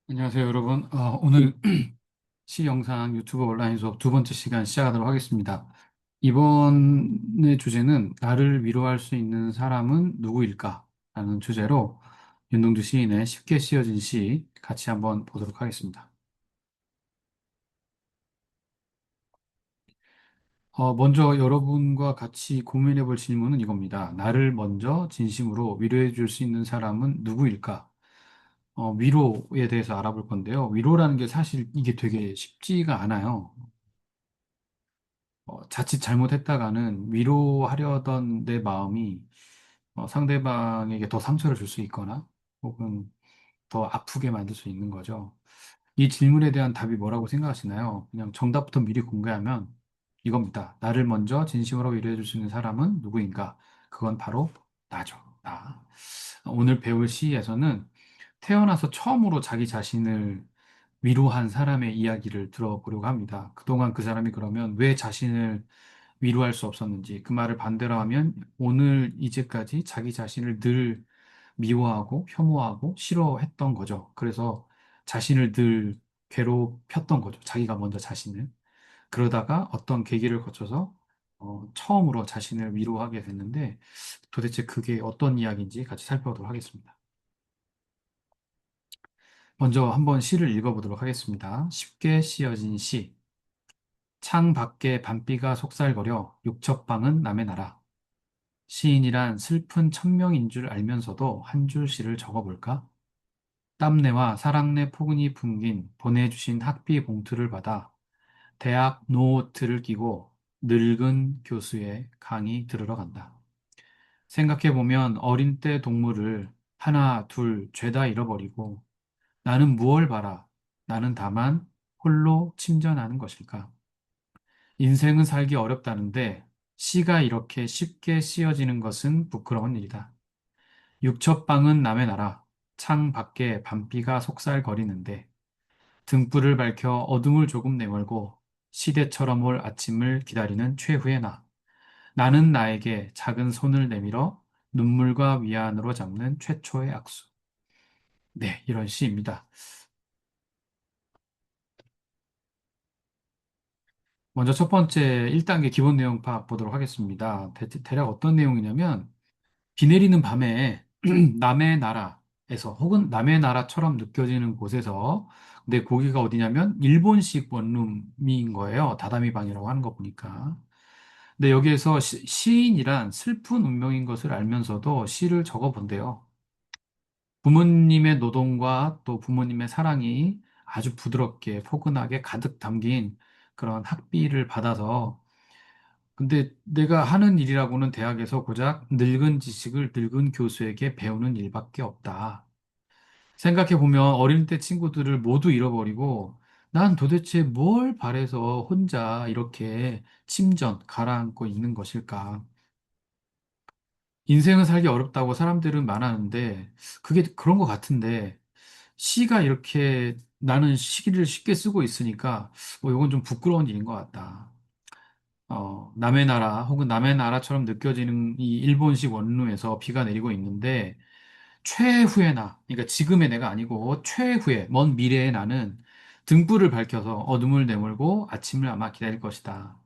안녕하세요, 여러분. 오늘 시 영상 유튜브 온라인 수업 두 번째 시간 시작하도록 하겠습니다. 이번의 주제는 나를 위로할 수 있는 사람은 누구일까? 라는 주제로 윤동주 시인의 쉽게 쓰여진 시 같이 한번 보도록 하겠습니다. 먼저 여러분과 같이 고민해 볼 질문은 이겁니다. 나를 먼저 진심으로 위로해 줄 수 있는 사람은 누구일까? 위로에 대해서 알아볼 건데요. 위로라는 게 사실 이게 되게 쉽지가 않아요. 자칫 잘못했다가는 위로하려던 내 마음이 상대방에게 더 상처를 줄 수 있거나 혹은 더 아프게 만들 수 있는 거죠. 이 질문에 대한 답이 뭐라고 생각하시나요? 그냥 정답부터 미리 공개하면 이겁니다. 나를 먼저 진심으로 위로해 줄 수 있는 사람은 누구인가? 그건 바로 나죠. 나. 오늘 배울 시에서는 태어나서 처음으로 자기 자신을 위로한 사람의 이야기를 들어보려고 합니다. 그동안 그 사람이 그러면 왜 자신을 위로할 수 없었는지, 그 말을 반대로 하면 오늘 이제까지 자기 자신을 늘 미워하고 혐오하고 싫어했던 거죠. 그래서 자신을 늘 괴롭혔던 거죠. 자기가 먼저 자신을. 그러다가 어떤 계기를 거쳐서 처음으로 자신을 위로하게 됐는데 도대체 그게 어떤 이야기인지 같이 살펴보도록 하겠습니다. 먼저 한번 시를 읽어보도록 하겠습니다. 쉽게 씌어진 시. 창 밖에 밤비가 속살거려 육첩방은 남의 나라. 시인이란 슬픈 천명인 줄 알면서도 한 줄 시를 적어볼까? 땀내와 사랑내 포근히 풍긴 보내주신 학비 봉투를 받아 대학 노트를 끼고 늙은 교수의 강의 들으러 간다. 생각해보면 어린 때 동물을 하나, 둘, 죄다 잃어버리고 나는 무얼 바라? 나는 다만 홀로 침전하는 것일까? 인생은 살기 어렵다는데 시가 이렇게 쉽게 씌어지는 것은 부끄러운 일이다. 육첩방은 남의 나라, 창 밖에 밤비가 속살거리는데 등불을 밝혀 어둠을 조금 내몰고 시대처럼 올 아침을 기다리는 최후의 나. 나는 나에게 작은 손을 내밀어 눈물과 위안으로 잡는 최초의 악수. 네, 이런 시입니다. 먼저 첫 번째 1단계 기본 내용 파악 보도록 하겠습니다. 대략 어떤 내용이냐면 비 내리는 밤에 남의 나라에서 혹은 남의 나라처럼 느껴지는 곳에서 근데 거기가 어디냐면 일본식 원룸인 거예요. 다다미 방이라고 하는 거 보니까. 근데 여기에서 시인이란 슬픈 운명인 것을 알면서도 시를 적어 본대요. 부모님의 노동과 또 부모님의 사랑이 아주 부드럽게 포근하게 가득 담긴 그런 학비를 받아서 근데 내가 하는 일이라고는 대학에서 고작 늙은 지식을 늙은 교수에게 배우는 일밖에 없다. 생각해보면 어릴 때 친구들을 모두 잃어버리고 난 도대체 뭘 바래서 혼자 이렇게 침전 가라앉고 있는 것일까? 인생은 살기 어렵다고 사람들은 말하는데 그게 그런 것 같은데 시가 이렇게 나는 시기를 쉽게 쓰고 있으니까 이건 좀 부끄러운 일인 것 같다. 남의 나라 혹은 남의 나라처럼 느껴지는 이 일본식 원룸에서 비가 내리고 있는데 최후의 나, 그러니까 지금의 내가 아니고 최후의 먼 미래의 나는 등불을 밝혀서 어둠을 내몰고 아침을 아마 기다릴 것이다.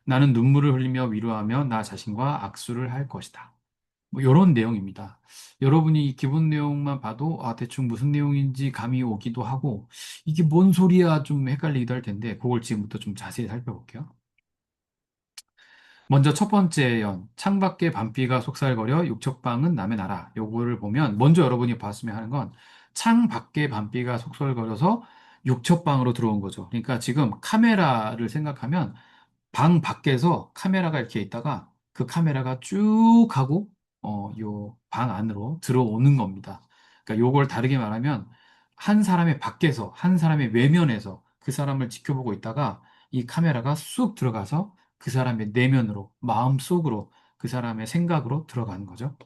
나는 눈물을 흘리며 위로하며 나 자신과 악수를 할 것이다. 뭐 이런 내용입니다. 여러분이 이 기본 내용만 봐도 대충 무슨 내용인지 감이 오기도 하고 이게 뭔 소리야 좀 헷갈리기도 할 텐데 그걸 지금부터 좀 자세히 살펴볼게요. 먼저 첫 번째 연, 창밖에 밤비가 속살거려 육척방은 남의 나라. 요거를 보면 먼저 여러분이 봤으면 하는 건 창밖에 밤비가 속살거려서 육척방으로 들어온 거죠. 그러니까 지금 카메라를 생각하면 방 밖에서 카메라가 이렇게 있다가 그 카메라가 쭉 가고 요 방 안으로 들어오는 겁니다. 그러니까 요걸 다르게 말하면 한 사람의 밖에서 한 사람의 외면에서 그 사람을 지켜보고 있다가 이 카메라가 쑥 들어가서 그 사람의 내면으로 마음 속으로 그 사람의 생각으로 들어가는 거죠.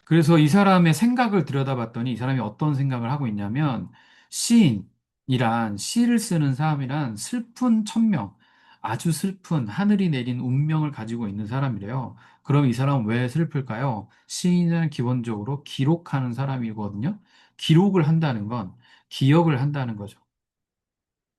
그래서 이 사람의 생각을 들여다봤더니 이 사람이 어떤 생각을 하고 있냐면 시인이란 시를 쓰는 사람이란 슬픈 천명, 아주 슬픈 하늘이 내린 운명을 가지고 있는 사람이래요. 그럼 이 사람은 왜 슬플까요? 시인은 기본적으로 기록하는 사람이거든요. 기록을 한다는 건 기억을 한다는 거죠.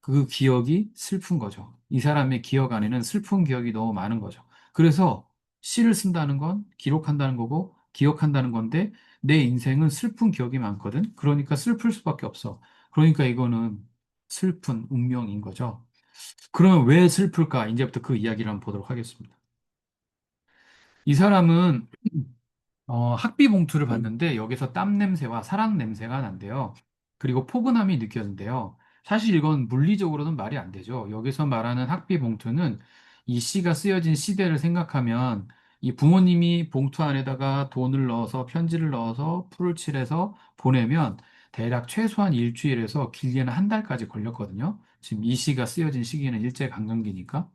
그 기억이 슬픈 거죠. 이 사람의 기억 안에는 슬픈 기억이 너무 많은 거죠. 그래서 시를 쓴다는 건 기록한다는 거고 기억한다는 건데 내 인생은 슬픈 기억이 많거든. 그러니까 슬플 수밖에 없어. 그러니까 이거는 슬픈 운명인 거죠. 그러면 왜 슬플까? 이제부터 그 이야기를 한번 보도록 하겠습니다. 이 사람은 학비 봉투를 봤는데 여기서 땀 냄새와 사랑 냄새가 난대요. 그리고 포근함이 느껴진대요. 사실 이건 물리적으로는 말이 안 되죠. 여기서 말하는 학비 봉투는 이 시가 쓰여진 시대를 생각하면 이 부모님이 봉투 안에다가 돈을 넣어서 편지를 넣어서 풀을 칠해서 보내면 대략 최소한 일주일에서 길게는 한 달까지 걸렸거든요. 지금 이 시가 쓰여진 시기는 일제강점기니까.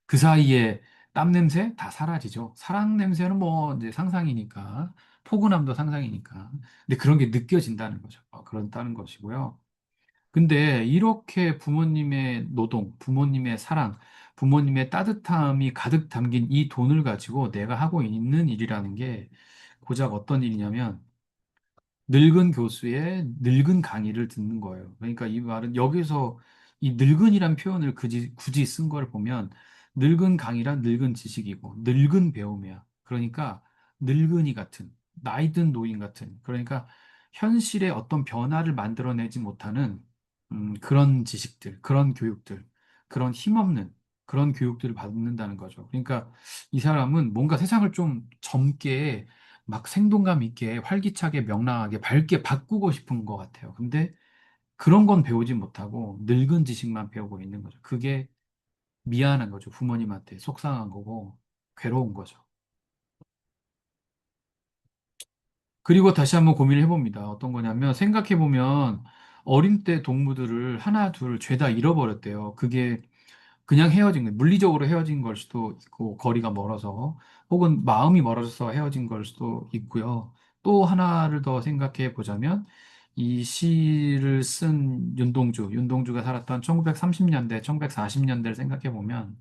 그 사이에 땀 냄새 다 사라지죠. 사랑 냄새는 뭐 이제 상상이니까, 포근함도 상상이니까. 근데 그런 게 느껴진다는 거죠. 그런다는 것이고요. 근데 이렇게 부모님의 노동, 부모님의 사랑, 부모님의 따뜻함이 가득 담긴 이 돈을 가지고 내가 하고 있는 일이라는 게 고작 어떤 일이냐면 늙은 교수의 늙은 강의를 듣는 거예요. 그러니까 이 말은 여기서 이 늙은이란 표현을 굳이 쓴 걸 보면 늙은 강의란 늙은 지식이고 늙은 배움이야. 그러니까 늙은이 같은 나이든 노인 같은 그러니까 현실의 어떤 변화를 만들어내지 못하는 그런 지식들, 그런 교육들, 그런 힘없는 그런 교육들을 받는다는 거죠. 그러니까 이 사람은 뭔가 세상을 좀 젊게 막 생동감 있게 활기차게 명랑하게 밝게 바꾸고 싶은 것 같아요. 근데 그런 건 배우지 못하고 늙은 지식만 배우고 있는 거죠. 그게 미안한 거죠. 부모님한테 속상한 거고 괴로운 거죠. 그리고 다시 한번 고민을 해봅니다. 어떤 거냐면 생각해보면 어린 때 동무들을 하나 둘 죄다 잃어버렸대요. 그게 그냥 헤어진 거예요. 물리적으로 헤어진 걸 수도 있고, 거리가 멀어서, 혹은 마음이 멀어져서 헤어진 걸 수도 있고요. 또 하나를 더 생각해 보자면, 이 시를 쓴 윤동주가 살았던 1930년대, 1940년대를 생각해 보면,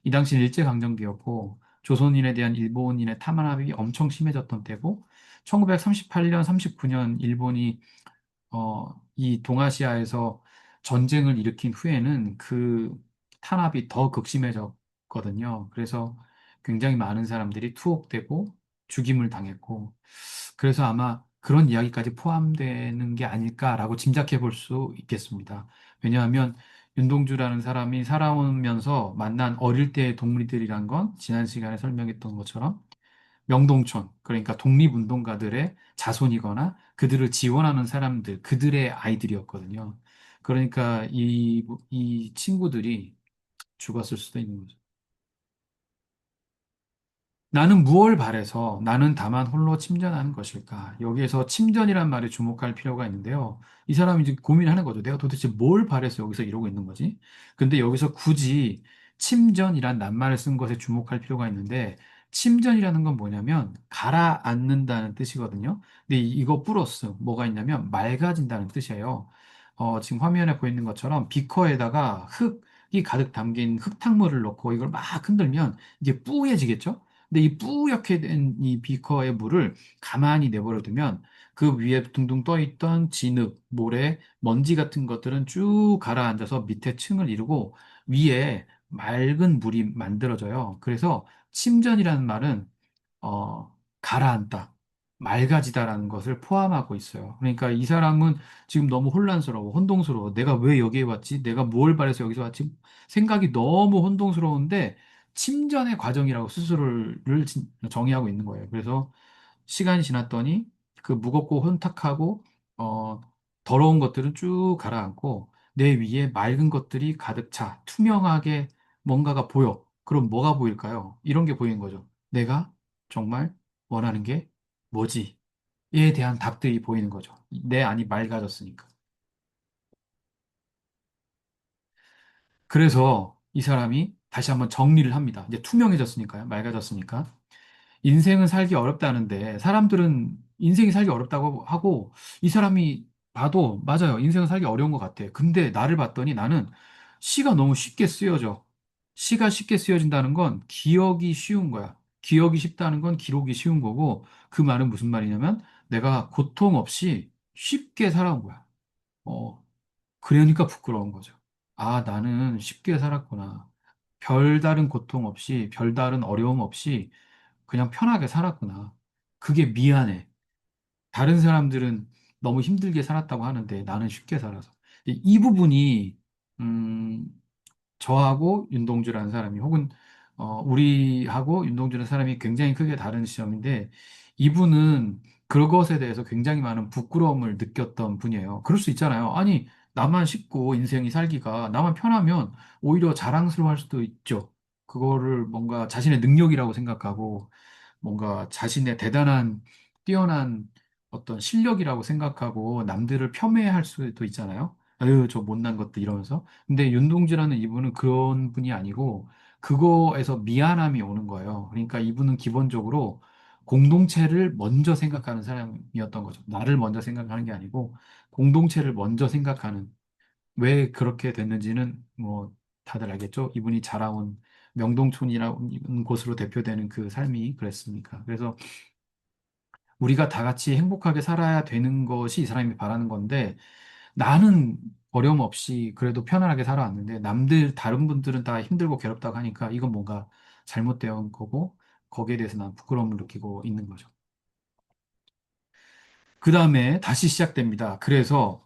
이 당시 일제강점기였고, 조선인에 대한 일본인의 탄압이 엄청 심해졌던 때고, 1938년, 39년 일본이 이 동아시아에서 전쟁을 일으킨 후에는 그 탄압이 더 극심해졌거든요. 그래서 굉장히 많은 사람들이 투옥되고 죽임을 당했고, 그래서 아마 그런 이야기까지 포함되는 게 아닐까라고 짐작해 볼 수 있겠습니다. 왜냐하면 윤동주라는 사람이 살아오면서 만난 어릴 때의 동물들이란 건 지난 시간에 설명했던 것처럼 명동촌, 그러니까 독립운동가들의 자손이거나 그들을 지원하는 사람들, 그들의 아이들이었거든요. 그러니까 이 친구들이 죽었을 수도 있는 거죠. 나는 무엇을 바래서 나는 다만 홀로 침전하는 것일까? 여기에서 침전이란 말에 주목할 필요가 있는데요. 이 사람이 이제 고민하는 거죠. 내가 도대체 뭘 바래서 여기서 이러고 있는 거지? 근데 여기서 굳이 침전이란 낱말을 쓴 것에 주목할 필요가 있는데, 침전이라는 건 뭐냐면 가라앉는다는 뜻이거든요. 근데 이거 플러스 뭐가 있냐면 맑아진다는 뜻이에요. 지금 화면에 보이는 것처럼 비커에다가 흙이 가득 담긴 흙탕물을 넣고 이걸 막 흔들면 이게 뿌얘지겠죠? 근데 이 뿌옇게 된 이 비커의 물을 가만히 내버려 두면 그 위에 둥둥 떠 있던 진흙, 모래, 먼지 같은 것들은 쭉 가라앉아서 밑에 층을 이루고 위에 맑은 물이 만들어져요. 그래서 침전이라는 말은 가라앉다, 맑아지다라는 것을 포함하고 있어요. 그러니까 이 사람은 지금 너무 혼란스러워, 혼동스러워. 내가 왜 여기에 왔지? 내가 뭘 바래서 여기서 왔지? 생각이 너무 혼동스러운데 침전의 과정이라고 스스로를 정의하고 있는 거예요. 그래서 시간이 지났더니 그 무겁고 혼탁하고 어, 더러운 것들은 쭉 가라앉고 내 위에 맑은 것들이 가득 차 투명하게 뭔가가 보여. 그럼 뭐가 보일까요? 이런 게 보이는 거죠. 내가 정말 원하는 게 뭐지? 에 대한 답들이 보이는 거죠. 내 안이 맑아졌으니까. 그래서 이 사람이 다시 한번 정리를 합니다. 이제 투명해졌으니까요. 맑아졌으니까. 인생은 살기 어렵다는데 사람들은 인생이 살기 어렵다고 하고 이 사람이 봐도 맞아요. 인생은 살기 어려운 것 같아. 근데 나를 봤더니 나는 시가 너무 쉽게 쓰여져. 시가 쉽게 쓰여진다는 건 기억이 쉬운 거야. 기억이 쉽다는 건 기록이 쉬운 거고 그 말은 무슨 말이냐면 내가 고통 없이 쉽게 살아온 거야. 어, 그러니까 부끄러운 거죠. 아, 나는 쉽게 살았구나. 별다른 고통 없이, 별다른 어려움 없이 그냥 편하게 살았구나. 그게 미안해. 다른 사람들은 너무 힘들게 살았다고 하는데 나는 쉽게 살아서. 이 부분이, 음, 저하고 윤동주라는 사람이 혹은 우리하고 윤동주라는 사람이 굉장히 크게 다른 시점인데 이분은 그것에 대해서 굉장히 많은 부끄러움을 느꼈던 분이에요. 그럴 수 있잖아요. 아니, 나만 쉽고 인생이 살기가 나만 편하면 오히려 자랑스러워할 수도 있죠. 그거를 뭔가 자신의 능력이라고 생각하고 뭔가 자신의 대단한 뛰어난 어떤 실력이라고 생각하고 남들을 폄훼할 수도 있잖아요. 아유, 저 못난 것도 이러면서. 근데 윤동주라는 이분은 그런 분이 아니고 그거에서 미안함이 오는 거예요. 그러니까 이분은 기본적으로 공동체를 먼저 생각하는 사람이었던 거죠. 나를 먼저 생각하는 게 아니고 공동체를 먼저 생각하는 왜 그렇게 됐는지는 뭐 다들 알겠죠? 이분이 자라온 명동촌이라는 곳으로 대표되는 그 삶이 그랬으니까. 그래서 우리가 다 같이 행복하게 살아야 되는 것이 이 사람이 바라는 건데 나는 어려움 없이 그래도 편안하게 살아왔는데 남들 다른 분들은 다 힘들고 괴롭다고 하니까 이건 뭔가 잘못된 거고 거기에 대해서 난 부끄러움을 느끼고 있는 거죠. 그 다음에 다시 시작됩니다. 그래서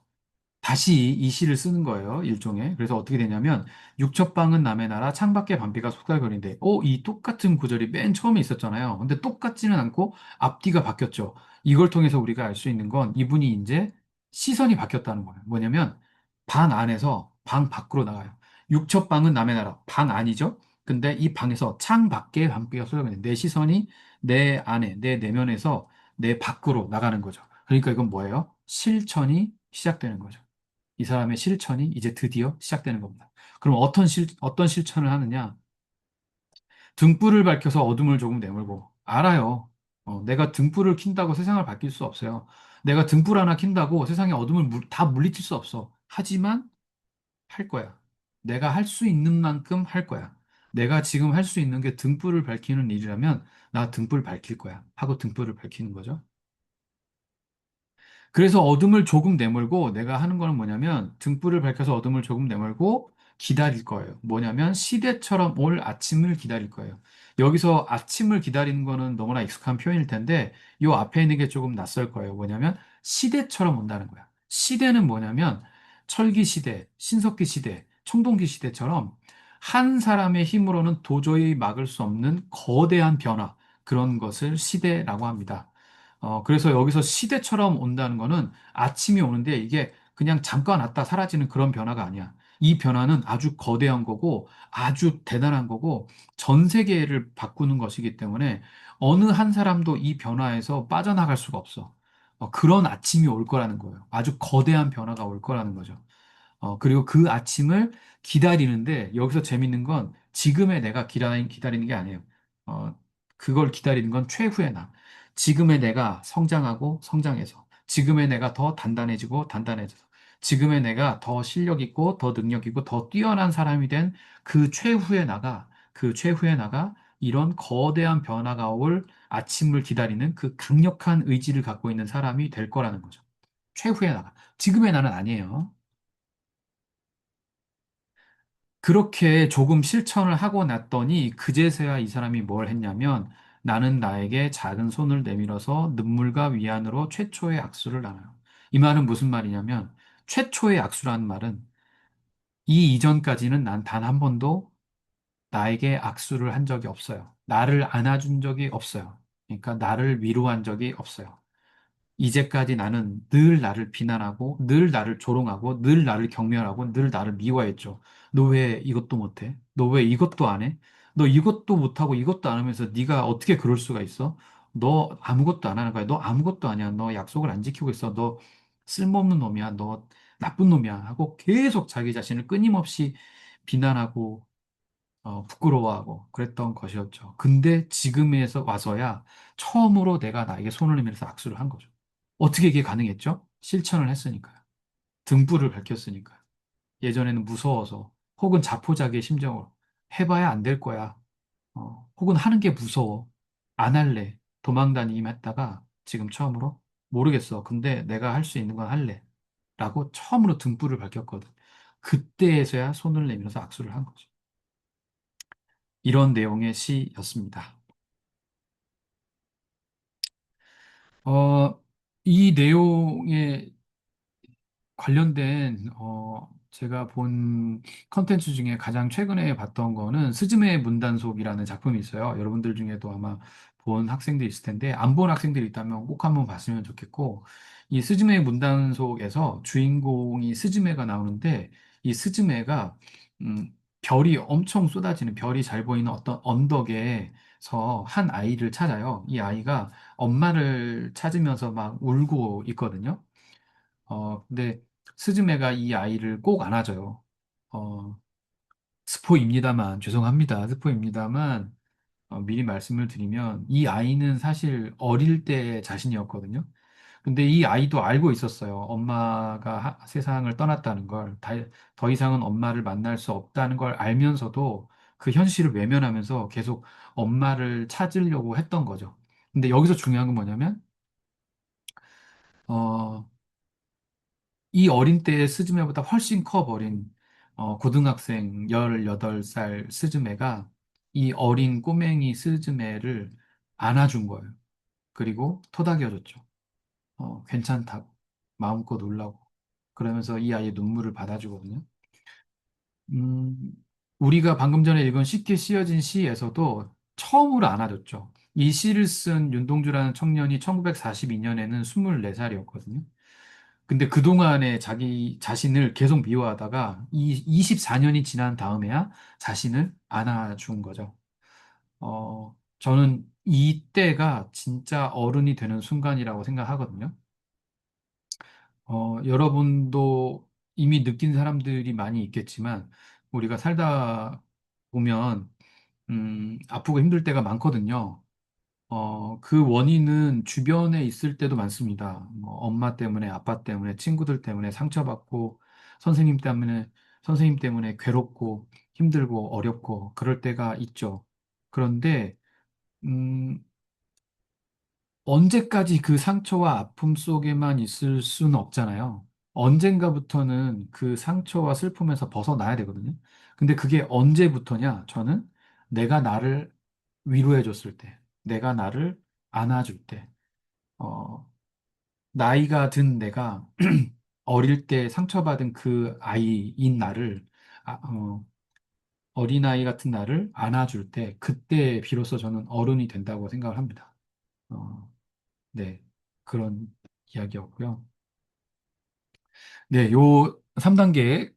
다시 이 시를 쓰는 거예요, 일종의. 그래서 어떻게 되냐면, 육첩방은 남의 나라, 창밖에 밤비가 속살거리는데, 이 똑같은 구절이 맨 처음에 있었잖아요. 근데 똑같지는 않고 앞뒤가 바뀌었죠. 이걸 통해서 우리가 알 수 있는 건 이분이 이제 시선이 바뀌었다는 거예요. 뭐냐면, 방 안에서 방 밖으로 나가요. 육첩방은 남의 나라, 방 안이죠? 근데 이 방에서 창 밖에 밤비가 쏟아지는데, 내 시선이 내 안에, 내 내면에서 내 밖으로 나가는 거죠. 그러니까 이건 뭐예요? 실천이 시작되는 거죠. 이 사람의 실천이 이제 드디어 시작되는 겁니다. 그럼 어떤 실천을 하느냐? 등불을 밝혀서 어둠을 조금 내몰고, 알아요. 내가 등불을 킨다고 세상을 바뀔 수 없어요. 내가 등불 하나 킨다고 세상의 어둠을 다 물리칠 수 없어. 하지만 할 거야. 내가 할 수 있는 만큼 할 거야. 내가 지금 할 수 있는 게 등불을 밝히는 일이라면 나 등불 밝힐 거야. 하고 등불을 밝히는 거죠. 그래서 어둠을 조금 내몰고 내가 하는 거는 뭐냐면 등불을 밝혀서 어둠을 조금 내몰고 기다릴 거예요. 뭐냐면 시대처럼 올 아침을 기다릴 거예요. 여기서 아침을 기다리는 거는 너무나 익숙한 표현일 텐데 요 앞에 있는 게 조금 낯설 거예요. 뭐냐면 시대처럼 온다는 거야. 시대는 뭐냐면 철기 시대, 신석기 시대, 청동기 시대처럼 한 사람의 힘으로는 도저히 막을 수 없는 거대한 변화, 그런 것을 시대라고 합니다. 그래서 여기서 시대처럼 온다는 거는 아침이 오는데 이게 그냥 잠깐 왔다 사라지는 그런 변화가 아니야. 이 변화는 아주 거대한 거고 아주 대단한 거고 전 세계를 바꾸는 것이기 때문에 어느 한 사람도 이 변화에서 빠져나갈 수가 없어. 그런 아침이 올 거라는 거예요. 아주 거대한 변화가 올 거라는 거죠. 그리고 그 아침을 기다리는데 여기서 재밌는 건 지금의 내가 기다리는 게 아니에요. 어, 그걸 기다리는 건 최후의 나. 지금의 내가 성장하고 성장해서 지금의 내가 더 단단해지고 단단해져서 지금의 내가 더 실력 있고 더 능력 있고 더 뛰어난 사람이 된 그 최후의 나가 이런 거대한 변화가 올 아침을 기다리는 그 강력한 의지를 갖고 있는 사람이 될 거라는 거죠. 최후의 나가. 지금의 나는 아니에요. 그렇게 조금 실천을 하고 났더니 그제서야 이 사람이 뭘 했냐면 나는 나에게 작은 손을 내밀어서 눈물과 위안으로 최초의 악수를 나눠요. 이 말은 무슨 말이냐면 최초의 악수라는 말은 이 이전까지는 난 단 한 번도 나에게 악수를 한 적이 없어요. 나를 안아준 적이 없어요. 그러니까 나를 위로한 적이 없어요. 이제까지 나는 늘 나를 비난하고, 늘 나를 조롱하고, 늘 나를 경멸하고, 늘 나를 미워했죠. 너 왜 이것도 못해? 너 왜 이것도 안 해? 너 이것도 못하고 이것도 안 하면서 네가 어떻게 그럴 수가 있어? 너 아무것도 안 하는 거야. 너 아무것도 아니야. 너 약속을 안 지키고 있어. 너 쓸모없는 놈이야. 너 나쁜 놈이야. 하고 계속 자기 자신을 끊임없이 비난하고 부끄러워하고 그랬던 것이었죠. 근데 지금에서 와서야 처음으로 내가 나에게 손을 내밀어서 악수를 한 거죠. 어떻게 이게 가능했죠? 실천을 했으니까요. 등불을 밝혔으니까요. 예전에는 무서워서 혹은 자포자기의 심정으로 해봐야 안 될 거야. 혹은 하는 게 무서워. 안 할래. 도망다니기만 했다가 지금 처음으로 모르겠어. 근데 내가 할 수 있는 건 할래. 라고 처음으로 등불을 밝혔거든. 그때에서야 손을 내밀어서 악수를 한 거죠. 이런 내용의 시였습니다. 어, 이 내용의 관련된 제가 본 컨텐츠 중에 가장 최근에 봤던 거는 스즈메의 문단속이라는 작품이 있어요. 여러분들 중에도 아마 본 학생들이 있을 텐데 안 본 학생들이 있다면 꼭 한번 봤으면 좋겠고 이 스즈메의 문단속에서 주인공이 스즈메가 나오는데 이 스즈메가 별이 엄청 쏟아지는 별이 잘 보이는 어떤 언덕에서 한 아이를 찾아요. 이 아이가 엄마를 찾으면서 막 울고 있거든요. 근데 스즈메가 이 아이를 꼭 안아줘요. 어, 스포입니다만, 죄송합니다. 스포입니다만, 미리 말씀을 드리면, 이 아이는 사실 어릴 때 자신이었거든요. 근데 이 아이도 알고 있었어요. 엄마가 세상을 떠났다는 걸, 더 이상은 엄마를 만날 수 없다는 걸 알면서도 그 현실을 외면하면서 계속 엄마를 찾으려고 했던 거죠. 근데 여기서 중요한 건 뭐냐면, 어, 이 어린 때의 스즈메보다 훨씬 커버린 고등학생 18살 스즈메가 이 어린 꼬맹이 스즈메를 안아준 거예요. 그리고 토닥여줬죠. 괜찮다고. 마음껏 놀라고. 그러면서 이 아이의 눈물을 받아주거든요. 음, 우리가 방금 전에 읽은 쉽게 씌어진 시에서도 처음으로 안아줬죠. 이 시를 쓴 윤동주라는 청년이 1942년에는 24살이었거든요. 근데 그동안에 자기 자신을 계속 미워하다가 이 24년이 지난 다음에야 자신을 안아준 거죠. 저는 이때가 진짜 어른이 되는 순간이라고 생각하거든요. 여러분도 이미 느낀 사람들이 많이 있겠지만 우리가 살다 보면 아프고 힘들 때가 많거든요. 그 원인은 주변에 있을 때도 많습니다. 뭐 엄마 때문에, 아빠 때문에, 친구들 때문에 상처받고, 선생님 때문에, 선생님 때문에 괴롭고, 힘들고, 어렵고, 그럴 때가 있죠. 그런데, 음, 언제까지 그 상처와 아픔 속에만 있을 수는 없잖아요. 언젠가부터는 그 상처와 슬픔에서 벗어나야 되거든요. 근데 그게 언제부터냐? 저는 내가 나를 위로해 줬을 때, 내가 나를 안아줄 때, 어, 나이가 든 내가 어릴 때 상처받은 그 아이인 나를, 어린아이 같은 나를 안아줄 때, 그때 비로소 저는 어른이 된다고 생각을 합니다. 어, 네. 그런 이야기였고요. 네, 요 3단계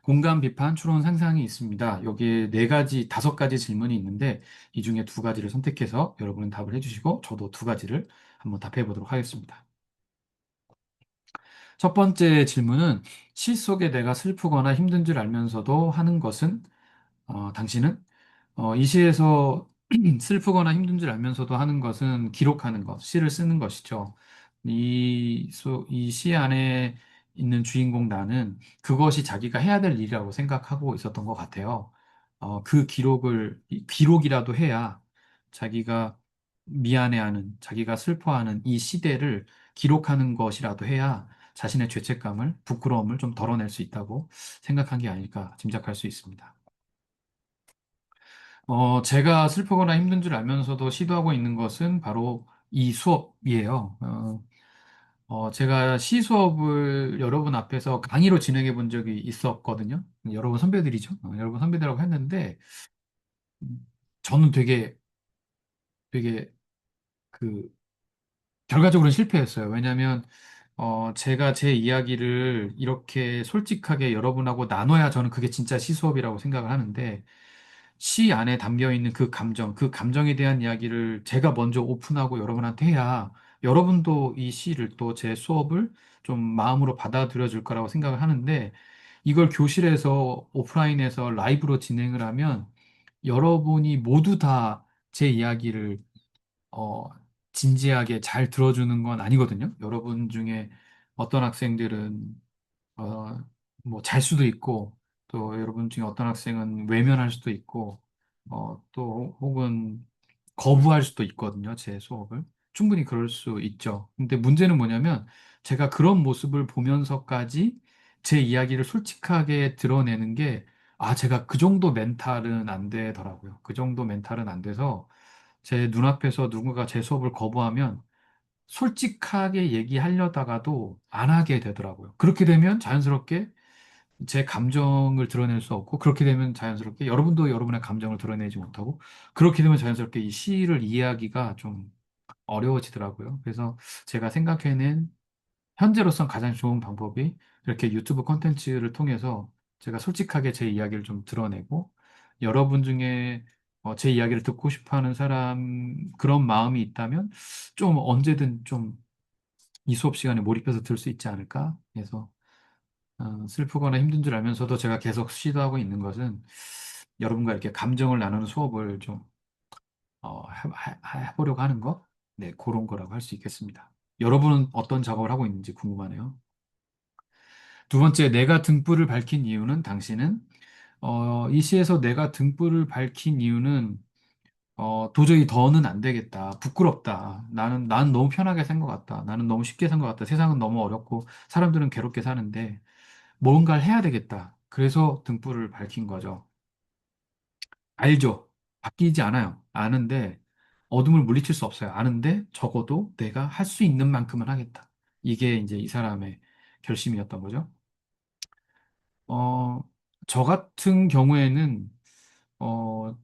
공감, 비판, 추론, 상상이 있습니다. 여기에 네 가지, 다섯 가지 질문이 있는데 이 중에 두 가지를 선택해서 여러분은 답을 해주시고 저도 두 가지를 한번 답해 보도록 하겠습니다. 첫 번째 질문은 시 속에 내가 슬프거나 힘든 줄 알면서도 하는 것은 당신은 이 시에서 슬프거나 힘든 줄 알면서도 하는 것은 기록하는 것, 시를 쓰는 것이죠. 이 시 안에 있는 주인공 나는 그것이 자기가 해야 될 일이라고 생각하고 있었던 것 같아요. 그 기록이라도 해야 자기가 미안해하는, 자기가 슬퍼하는 이 시대를 기록하는 것이라도 해야 자신의 죄책감을, 부끄러움을 좀 덜어낼 수 있다고 생각한 게 아닐까 짐작할 수 있습니다. 제가 슬프거나 힘든 줄 알면서도 시도하고 있는 것은 바로 이 수업이에요. 제가 시 수업을 여러분 앞에서 강의로 진행해 본 적이 있었거든요. 여러분 선배들이죠. 여러분 선배들하고 했는데, 음, 저는 되게 그, 결과적으로는 실패했어요. 왜냐하면, 제가 제 이야기를 이렇게 솔직하게 여러분하고 나눠야 저는 그게 진짜 시 수업이라고 생각을 하는데, 시 안에 담겨 있는 그 감정에 대한 이야기를 제가 먼저 오픈하고 여러분한테 해야 여러분도 이 시를 또 제 수업을 좀 마음으로 받아들여 줄 거라고 생각을 하는데 이걸 교실에서 오프라인에서 라이브로 진행을 하면 여러분이 모두 다 제 이야기를 어, 진지하게 잘 들어주는 건 아니거든요. 여러분 중에 어떤 학생들은 뭐 잘 수도 있고, 또 여러분 중에 어떤 학생은 외면할 수도 있고, 또 혹은 거부할 수도 있거든요, 제 수업을. 충분히 그럴 수 있죠. 근데 문제는 뭐냐면 제가 그런 모습을 보면서까지 제 이야기를 솔직하게 드러내는 게 제가 그 정도 멘탈은 안 되더라고요. 그 정도 멘탈은 안 돼서 제 눈앞에서 누군가 제 수업을 거부하면 솔직하게 얘기하려다가도 안 하게 되더라고요. 그렇게 되면 자연스럽게 제 감정을 드러낼 수 없고, 그렇게 되면 자연스럽게 여러분도 여러분의 감정을 드러내지 못하고, 그렇게 되면 자연스럽게 이 시를 이해하기가 좀 어려워지더라고요. 그래서 제가 생각해낸 현재로선 가장 좋은 방법이 이렇게 유튜브 콘텐츠를 통해서 제가 솔직하게 제 이야기를 좀 드러내고, 여러분 중에 제 이야기를 듣고 싶어 하는 사람, 그런 마음이 있다면 좀 언제든 좀 이 수업 시간에 몰입해서 들을 수 있지 않을까? 그래서 슬프거나 힘든 줄 알면서도 제가 계속 시도하고 있는 것은 여러분과 이렇게 감정을 나누는 수업을 좀 해보려고 하는 거? 네, 그런 거라고 할 수 있겠습니다. 여러분은 어떤 작업을 하고 있는지 궁금하네요. 두 번째, 내가 등불을 밝힌 이유는 당신은 이 시에서 내가 등불을 밝힌 이유는 도저히 더는 안 되겠다. 부끄럽다. 나는 너무 편하게 산 것 같다. 나는 너무 쉽게 산 것 같다. 세상은 너무 어렵고 사람들은 괴롭게 사는데 뭔가를 해야 되겠다. 그래서 등불을 밝힌 거죠. 알죠? 바뀌지 않아요. 아는데 어둠을 물리칠 수 없어요. 아는데 적어도 내가 할 수 있는 만큼은 하겠다. 이게 이제 이 사람의 결심이었던 거죠. 어, 저 같은 경우에는 어,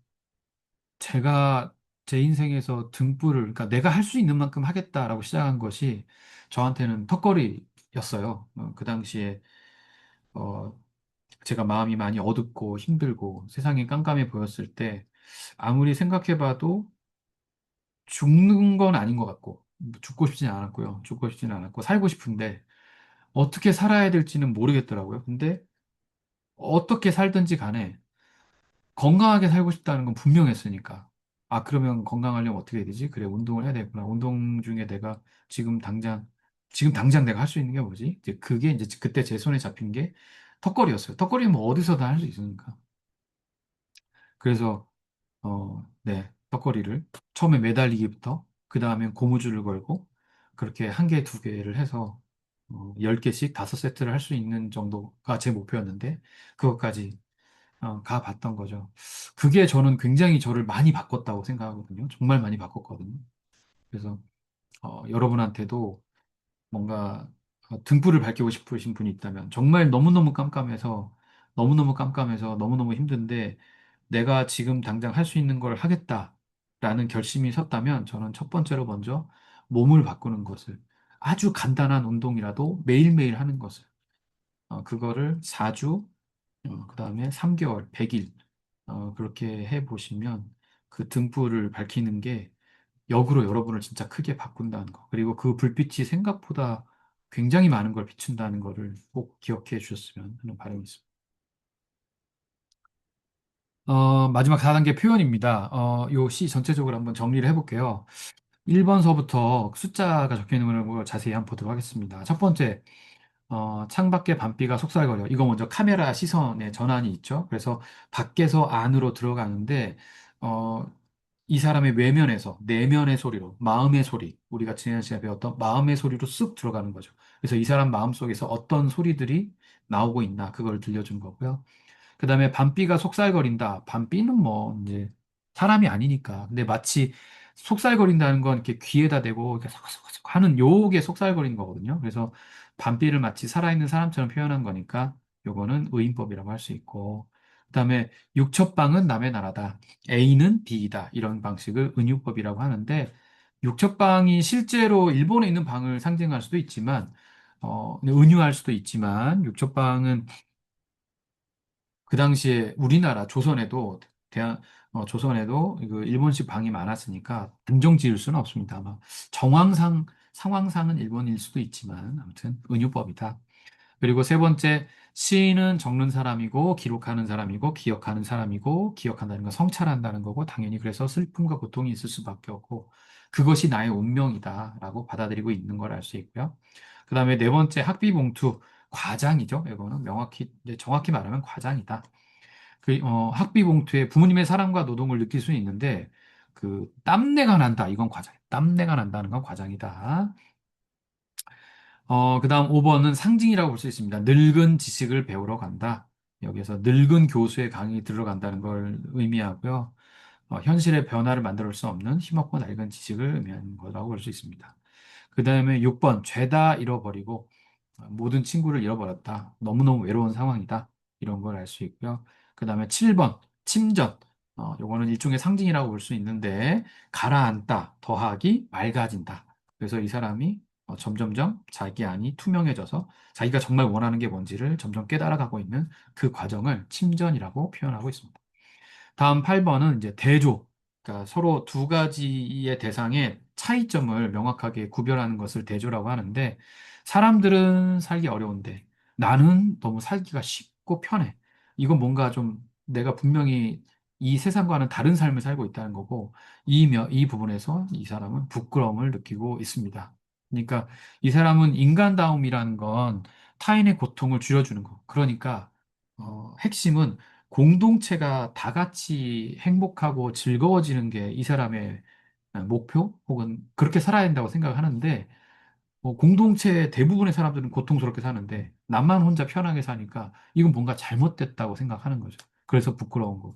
제가 제 인생에서 등불을, 그러니까 내가 할 수 있는 만큼 하겠다라고 시작한 것이 저한테는 턱걸이였어요. 그 당시에 어, 제가 마음이 많이 어둡고 힘들고 세상이 깜깜해 보였을 때 아무리 생각해봐도 죽는 건 아닌 것 같고 죽고 싶지는 않았고요. 죽고 싶지는 않았고 살고 싶은데 어떻게 살아야 될지는 모르겠더라고요. 근데 어떻게 살든지 간에 건강하게 살고 싶다는 건 분명했으니까. 그러면 건강하려면 어떻게 해야 되지? 그래, 운동을 해야 되겠구나. 운동 중에 내가 지금 당장, 지금 당장 내가 할 수 있는 게 뭐지? 이제 그게 이제 그때 제 손에 잡힌 게 턱걸이였어요. 턱걸이는 뭐 어디서든 할 수 있으니까. 그래서, 네, 턱걸이를 처음에 매달리기부터, 그 다음에 고무줄을 걸고, 그렇게 한 개, 두 개를 해서, 10개씩 5세트를 할 수 있는 정도가 제 목표였는데, 그것까지 가봤던 거죠. 그게 저는 굉장히 저를 많이 바꿨다고 생각하거든요. 정말 많이 바꿨거든요. 그래서 여러분한테도 뭔가 등불을 밝히고 싶으신 분이 있다면 정말 너무너무 깜깜해서 너무너무 힘든데 내가 지금 당장 할 수 있는 걸 하겠다라는 결심이 섰다면 저는 첫 번째로 먼저 몸을 바꾸는 것을 아주 간단한 운동이라도 매일매일 하는 것을 그거를 4주 그다음에 3개월, 100일, 그렇게 해 보시면 그 등불을 밝히는 게 역으로 여러분을 진짜 크게 바꾼다는 거. 그리고 그 불빛이 생각보다 굉장히 많은 걸 비춘다는 거를 꼭 기억해 주셨으면 하는 바람이 있습니다. 마지막 4단계 표현입니다. 요 시 전체적으로 한번 정리를 해볼게요. 1번서부터 숫자가 적혀 있는 걸 자세히 한번 보도록 하겠습니다. 첫 번째, 창밖에 밤비가 속살거려. 이거 먼저 카메라 시선의 전환이 있죠. 그래서 밖에서 안으로 들어가는데, 어, 이 사람의 외면에서 내면의 소리로, 마음의 소리, 우리가 지난 시간에 배웠던 마음의 소리로 쓱 들어가는 거죠. 그래서 이 사람 마음 속에서 어떤 소리들이 나오고 있나, 그걸 들려준 거고요. 그 다음에 밤비가 속살거린다. 밤비는 뭐, 이제, 사람이 아니니까. 근데 마치 속살거린다는 건 이렇게 귀에다 대고 이렇게 삭삭삭 하는 요게 속살거리는 거거든요. 그래서 밤비를 마치 살아있는 사람처럼 표현한 거니까 요거는 의인법이라고 할 수 있고. 그 다음에 육첩방은 남의 나라다. A는 B이다. 이런 방식을 은유법이라고 하는데, 육첩방이 실제로 일본에 있는 방을 상징할 수도 있지만, 은유할 수도 있지만, 육첩방은 그 당시에 우리나라 조선에도 그 일본식 방이 많았으니까 단정 지을 수는 없습니다. 아마 상황상은 일본일 수도 있지만 아무튼 은유법이다. 그리고 세 번째, 시인은 적는 사람이고 기록하는 사람이고 기억하는 사람이고 기억한다는 건 성찰한다는 거고 당연히 그래서 슬픔과 고통이 있을 수밖에 없고 그것이 나의 운명이다라고 받아들이고 있는 걸 알 수 있고요. 그다음에 네 번째, 학비봉투 과장이죠. 이거는 명확히 이제 정확히 말하면 과장이다. 학비 봉투에 부모님의 사랑과 노동을 느낄 수는 있는데, 그, 땀내가 난다. 이건 과장이다. 땀내가 난다는 건 과장이다. 그다음 5번은 상징이라고 볼 수 있습니다. 늙은 지식을 배우러 간다. 여기서 늙은 교수의 강의 들어간다는 걸 의미하고요. 현실의 변화를 만들 수 없는 힘없고 낡은 지식을 의미하는 거라고 볼 수 있습니다. 그 다음에 6번, 죄다 잃어버리고 모든 친구를 잃어버렸다. 너무너무 외로운 상황이다. 이런 걸 알 수 있고요. 그 다음에 7번, 침전. 요거는 일종의 상징이라고 볼 수 있는데, 가라앉다, 더하기, 맑아진다. 그래서 이 사람이 점점점 자기 안이 투명해져서 자기가 정말 원하는 게 뭔지를 점점 깨달아가고 있는 그 과정을 침전이라고 표현하고 있습니다. 다음 8번은 이제 대조. 그러니까 서로 두 가지의 대상의 차이점을 명확하게 구별하는 것을 대조라고 하는데, 사람들은 살기 어려운데 나는 너무 살기가 쉽고 편해. 이건 뭔가 좀 내가 분명히 이 세상과는 다른 삶을 살고 있다는 거고, 이 부분에서 이 사람은 부끄러움을 느끼고 있습니다. 그러니까 이 사람은 인간다움이라는 건 타인의 고통을 줄여주는 거. 그러니까 핵심은 공동체가 다 같이 행복하고 즐거워지는 게 이 사람의 목표 혹은 그렇게 살아야 된다고 생각을 하는데 공동체 대부분의 사람들은 고통스럽게 사는데 나만 혼자 편하게 사니까 이건 뭔가 잘못됐다고 생각하는 거죠. 그래서 부끄러운 거.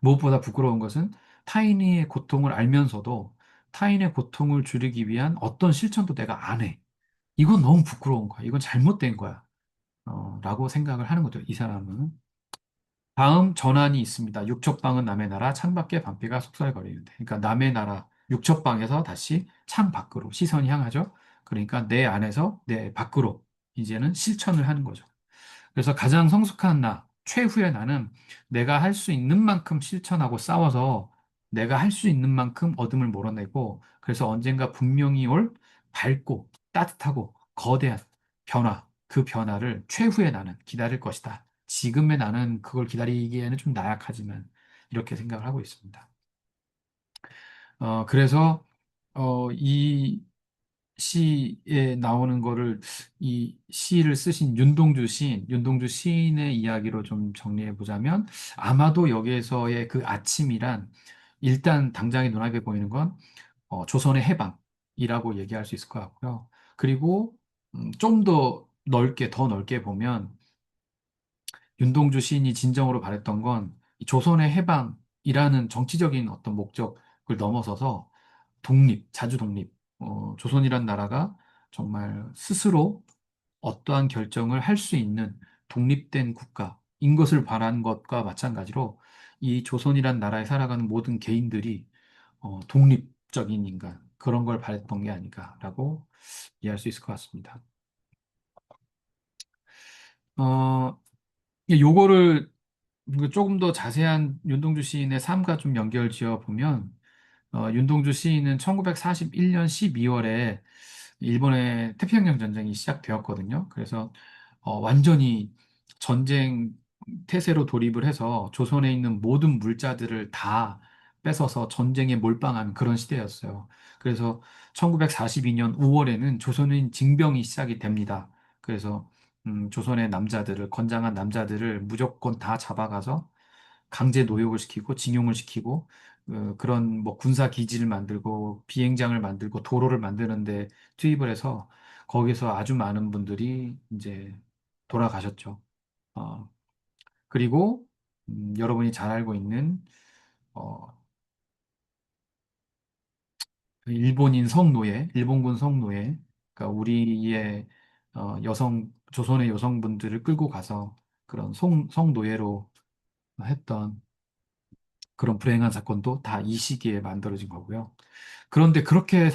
무엇보다 부끄러운 것은 타인의 고통을 알면서도 타인의 고통을 줄이기 위한 어떤 실천도 내가 안 해. 이건 너무 부끄러운 거야. 이건 잘못된 거야. 라고 생각을 하는 거죠. 이 사람은. 다음 전환이 있습니다. 육첩방은 남의 나라, 창밖에 밤비가 속살거리는데. 그러니까 남의 나라, 육첩방에서 다시 창 밖으로 시선이 향하죠. 그러니까 내 안에서 내 밖으로 이제는 실천을 하는 거죠. 그래서 가장 성숙한 나, 최후의 나는 내가 할 수 있는 만큼 실천하고 싸워서 내가 할 수 있는 만큼 어둠을 몰아내고 그래서 언젠가 분명히 올 밝고 따뜻하고 거대한 변화, 그 변화를 최후의 나는 기다릴 것이다. 지금의 나는 그걸 기다리기에는 좀 나약하지만 이렇게 생각을 하고 있습니다. 그래서 이 시에 나오는 거를 이 시를 쓰신 윤동주 시인의 이야기로 좀 정리해 보자면 아마도 여기에서의 그 아침이란 일단 당장에 눈앞에 보이는 건 조선의 해방이라고 얘기할 수 있을 것 같고요. 그리고 좀 더 넓게 보면 윤동주 시인이 진정으로 바랬던 건 이 조선의 해방이라는 정치적인 어떤 목적을 넘어서서 자주 독립. 조선이란 나라가 정말 스스로 어떠한 결정을 할 수 있는 독립된 국가인 것을 바란 것과 마찬가지로 이 조선이란 나라에 살아가는 모든 개인들이 독립적인 인간, 그런 걸 바랬던 게 아닌가라고 이해할 수 있을 것 같습니다. 어, 요거를 조금 더 자세한 윤동주 시인의 삶과 좀 연결 지어 보면 윤동주 시인은 1941년 12월에 일본의 태평양 전쟁이 시작되었거든요. 그래서 완전히 전쟁 태세로 돌입을 해서 조선에 있는 모든 물자들을 다 뺏어서 전쟁에 몰빵한 그런 시대였어요. 그래서 1942년 5월에는 조선인 징병이 시작이 됩니다. 그래서 조선의 남자들을 건장한 남자들을 무조건 다 잡아가서 강제 노역을 시키고 징용을 시키고 그런 뭐 군사 기지를 만들고 비행장을 만들고 도로를 만드는데 투입을 해서 거기서 아주 많은 분들이 이제 돌아가셨죠. 어, 그리고 여러분이 잘 알고 있는 어, 일본인 성노예, 일본군 성노예, 그러니까 우리의 조선의 여성분들을 끌고 가서 그런 성노예로 했던 그런 불행한 사건도 다 이 시기에 만들어진 거고요. 그런데 그렇게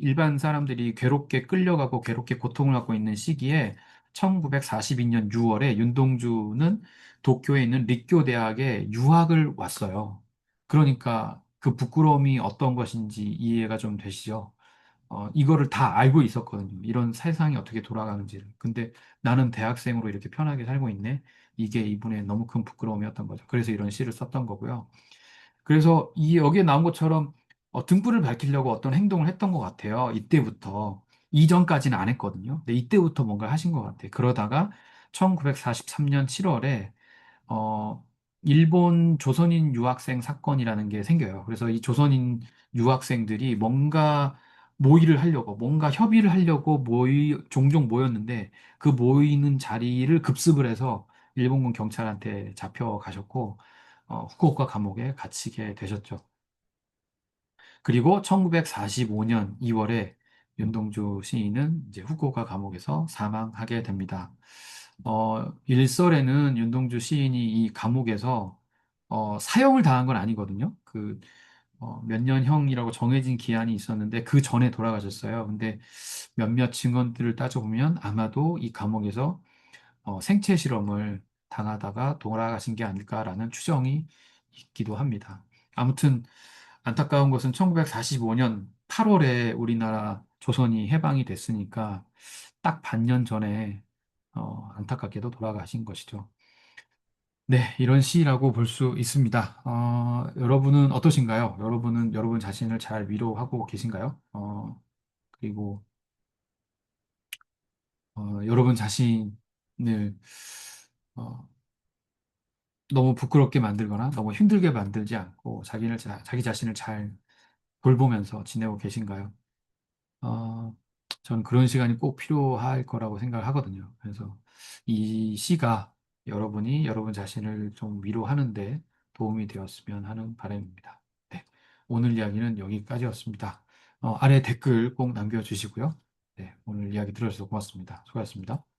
일반 사람들이 괴롭게 끌려가고 괴롭게 고통을 받고 있는 시기에 1942년 6월에 윤동주는 도쿄에 있는 립교 대학에 유학을 왔어요. 그러니까 그 부끄러움이 어떤 것인지 이해가 좀 되시죠? 이거를 다 알고 있었거든요. 이런 세상이 어떻게 돌아가는지를. 근데 나는 대학생으로 이렇게 편하게 살고 있네. 이게 이분의 너무 큰 부끄러움이었던 거죠. 그래서 이런 시를 썼던 거고요. 그래서 여기에 나온 것처럼 등불을 밝히려고 어떤 행동을 했던 것 같아요. 이때부터. 이전까지는 안 했거든요. 근데 이때부터 뭔가 하신 것 같아요. 그러다가 1943년 7월에 일본 조선인 유학생 사건이라는 게 생겨요. 그래서 이 조선인 유학생들이 뭔가 모의를 하려고, 뭔가 협의를 하려고 종종 모였는데 그 모이는 자리를 급습을 해서 일본군 경찰한테 잡혀가셨고, 후쿠오카 감옥에 갇히게 되셨죠. 그리고 1945년 2월에 윤동주 시인은 이제 후쿠오카 감옥에서 사망하게 됩니다. 일설에는 윤동주 시인이 이 감옥에서 사형을 당한 건 아니거든요. 몇 년형이라고 정해진 기한이 있었는데 그 전에 돌아가셨어요. 근데 몇몇 증언들을 따져보면 아마도 이 감옥에서 생체 실험을 당하다가 돌아가신 게 아닐까라는 추정이 있기도 합니다. 아무튼 안타까운 것은 1945년 8월에 우리나라 조선이 해방이 됐으니까 딱 반년 전에 안타깝게도 돌아가신 것이죠. 네, 이런 시라고 볼 수 있습니다. 여러분은 어떠신가요? 여러분은 여러분 자신을 잘 위로하고 계신가요? 그리고 여러분 자신을 어, 너무 부끄럽게 만들거나 너무 힘들게 만들지 않고 자기 자신을 잘 돌보면서 지내고 계신가요? 어, 저는 그런 시간이 꼭 필요할 거라고 생각을 하거든요. 그래서 이 시가 여러분이 여러분 자신을 좀 위로하는데 도움이 되었으면 하는 바람입니다. 네, 오늘 이야기는 여기까지였습니다. 아래 댓글 꼭 남겨주시고요. 네, 오늘 이야기 들어주셔서 고맙습니다. 수고하셨습니다.